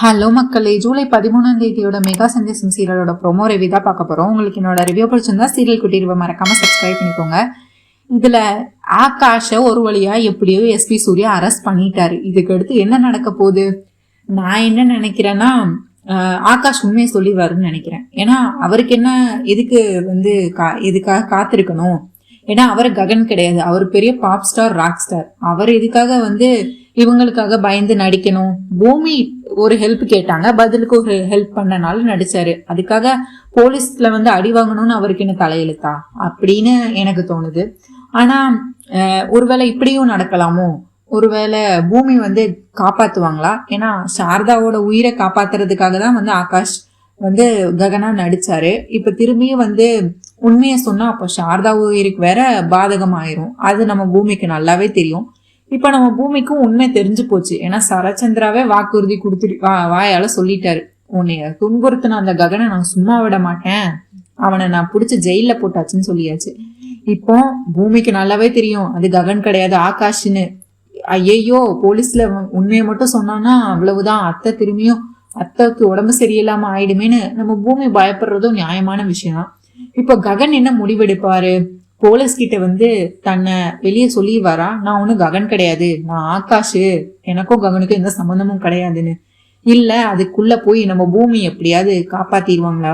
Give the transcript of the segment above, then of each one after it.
Hello மக்களே, July 13 mega சந்தேசம் சீரியலோட promo review தான் பார்க்க போகிறோம். உங்களுக்கு என்னோட ரிவ்யூ பிடிச்சிருந்தா சீரியல் குட்டிருவை மறக்காமல் சப்ஸ்கிரைப் பண்ணிக்கோங்க. இதில் ஆகாஷை ஒரு வழியாக எப்படியோ எஸ்பி சூர்யா அரெஸ்ட் பண்ணிட்டாரு. இதுக்கு அடுத்து என்ன நடக்க போகுது? நான் என்ன நினைக்கிறேன்னா, ஆகாஷ் உண்மையை சொல்லிடுவாருன்னு நினைக்கிறேன். ஏன்னா அவருக்கு என்ன எதுக்காக காத்திருக்கணும்? ஏன்னா அவர் ககன் கிடையாது, அவர் பெரிய பாப் ஸ்டார், ராக் ஸ்டார். அவர் எதுக்காக இவங்களுக்காக பயந்து நடிக்கணும்? பூமி ஒரு ஹெல்ப் கேட்டாங்க, பதிலுக்கு ஒரு ஹெல்ப் பண்ணனால நடிச்சாரு. அதுக்காக போலீஸ்ல அடி வாங்கணும்னு அவருக்கு என்ன தலையெழுத்தா அப்படின்னு எனக்கு தோணுது. ஆனா ஒருவேளை இப்படியும் நடக்கலாமோ? ஒருவேளை பூமி காப்பாத்துவாங்களா? ஏன்னா சாரதாவோட உயிரை காப்பாத்துறதுக்காக தான் ஆகாஷ் ககனா நடிச்சாரு. இப்ப திரும்பியும் உண்மையை சொன்னா அப்போ சாரதா உயிருக்கு வேற பாதகம் ஆயிரும். அது நம்ம பூமிக்கு நல்லாவே தெரியும். இப்ப நம்ம பூமிக்கும் உண்மை தெரிஞ்சு போச்சு. ஏன்னா சரச்சந்திராவே வாக்குறுதி கொடுத்துட்டு வாயால சொல்லிட்டாரு, உன்னைய துன்புறுத்தின அந்த ககனை நான் சும்மா விட மாட்டேன், அவனை நான் பிடிச்ச ஜெயில போட்டாச்சுன்னு சொல்லியாச்சு. இப்போ பூமிக்கு நல்லாவே தெரியும் அது ககன் கிடையாது, ஆகாஷ்னு. ஐயோ, போலீஸ்ல உண்மையை மட்டும் சொன்னான்னா அவ்வளவுதான், அத்தைக்கு உடம்பு சரியில்லாம ஆயிடுமேன்னு நம்ம பூமி பயப்படுறதும் நியாயமான விஷயம் தான். இப்போ ககன் என்ன முடிவெடுப்பாரு? போலீஸ் கிட்ட தன்னை வெளியே சொல்லிடுவாரா, நான் ஒன்னும் ககன் கிடையாது, நான் ஆகாஷு, எனக்கும் ககனுக்கும் எந்த சம்பந்தமும் கிடையாதுன்னு? இல்ல அதுக்குள்ள போய் நம்ம பூமி எப்படியாவது காப்பாத்திடுவாங்களா?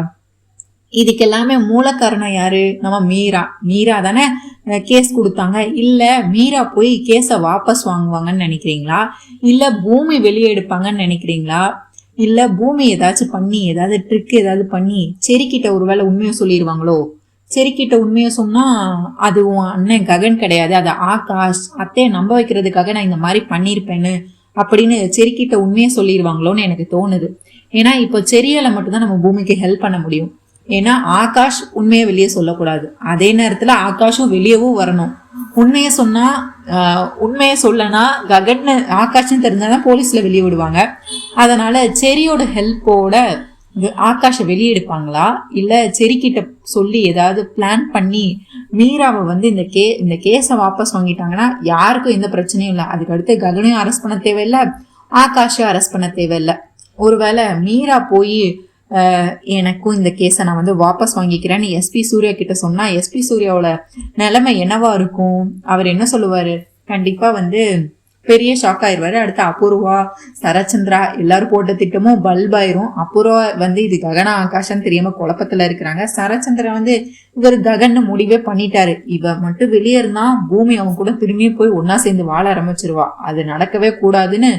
இதுக்கு எல்லாமே மூல காரணம் யாரு? நம்ம மீரா தானே கேஸ் கொடுத்தாங்க. இல்ல மீரா போய் கேஸ வாபஸ் வாங்குவாங்கன்னு நினைக்கிறீங்களா? இல்ல பூமி வெளியே எடுப்பாங்கன்னு நினைக்கிறீங்களா? இல்ல பூமி ஏதாவது ட்ரிக் ஏதாவது பண்ணி செரிக்கிட்ட ஒருவேளை உண்மையை சொல்லிடுவாங்களோ? செரிக்கிட்ட உண்மையை சொன்னா அது உன் அண்ணன் ககன் கிடையாது, அது ஆகாஷ், அத்தையை நம்ப வைக்கிறதுக்காக நான் இந்த மாதிரி பண்ணியிருப்பேன்னு அப்படின்னு செரிக்கிட்ட உண்மையை சொல்லிடுவாங்களோன்னு எனக்கு தோணுது. ஏன்னா இப்போ செரியலை மட்டும்தான் நம்ம பூமிக்கு ஹெல்ப் பண்ண முடியும். ஏன்னா ஆகாஷ் உண்மையை வெளியே சொல்லக்கூடாது, அதே நேரத்துல ஆகாஷும் வெளியவும் வரணும். உண்மையை சொல்லனா ககன் ஆகாஷ்னு தெரிஞ்சாதான் போலீஸ்ல வெளியே விடுவாங்க. அதனால செரியோட ஹெல்ப்போட ஆகாஷை வெளியெடுப்பாங்களா? இல்ல செரிக்கிட்ட சொல்லி ஏதாவது பிளான் பண்ணி மீராவை இந்த கேஸை வாபஸ் வாங்கிட்டாங்கன்னா யாருக்கும் எந்த பிரச்சனையும் இல்லை. அதுக்கு அடுத்து ககனையும் அரெஸ்ட் பண்ண தேவையில்லை, ஆகாஷையும் அரெஸ்ட் பண்ண தேவையில்லை. ஒருவேளை மீரா போய் எனக்கும் இந்த கேஸை நான் வாபஸ் வாங்கிக்கிறேன்னு எஸ்பி சூர்யா கிட்ட சொன்னா எஸ்பி சூர்யாவோட நிலைமை என்னவா இருக்கும்? அவர் என்ன சொல்லுவாரு? கண்டிப்பா பெரிய ஷாக் ஆயிடுவாரு. அடுத்து அபூர்வா, சரச்சந்திரா எல்லாரும் போட்ட திட்டமும் பல்ப் ஆயிரும். அபூர்வா இது ககனா ஆகாஷன்னு தெரியாம குழப்பத்துல இருக்கிறாங்க. சரச்சந்திரா இவர் ககன்னு முடிவே பண்ணிட்டாரு. இவ மட்டும் வெளியே இருந்தா பூமி அவங்க கூட திரும்பி போய் ஒன்னா சேர்ந்து வாழ ஆரம்பிச்சிருவா. அது நடக்கவே கூடாதுன்னு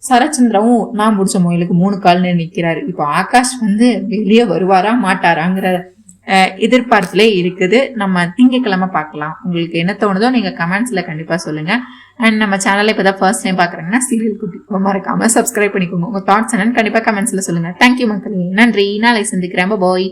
சரச்சந்திராவும் நான் முடிச்ச முயலுக்கு 3 கால்னு நிக்கிறாரு. இப்போ ஆகாஷ் வெளியே வருவாரா மாட்டாராங்கிற எதிர்பார்ப்புலே இருக்குது. நம்ம திங்கக்கிழமை பார்க்கலாம். உங்களுக்கு என்ன தோணுதோ நீங்க கமெண்ட்ஸ்ல கண்டிப்பா சொல்லுங்க. அண்ட் நம்ம சேனலை இப்பதான் ஃபர்ஸ்ட் டைம் பாக்குறாங்கன்னா சீரியல் குட்டி மறக்காம சப்ஸ்கிரைப் பண்ணிக்கோங்க. உங்க தாட்ஸ் என்னன்னு கண்டிப்பா கமெண்ட்ஸ்ல சொல்லுங்க. தேங்க்யூ மக்களே, நன்றி. நாளை சந்திக்கிறேன். பாய்.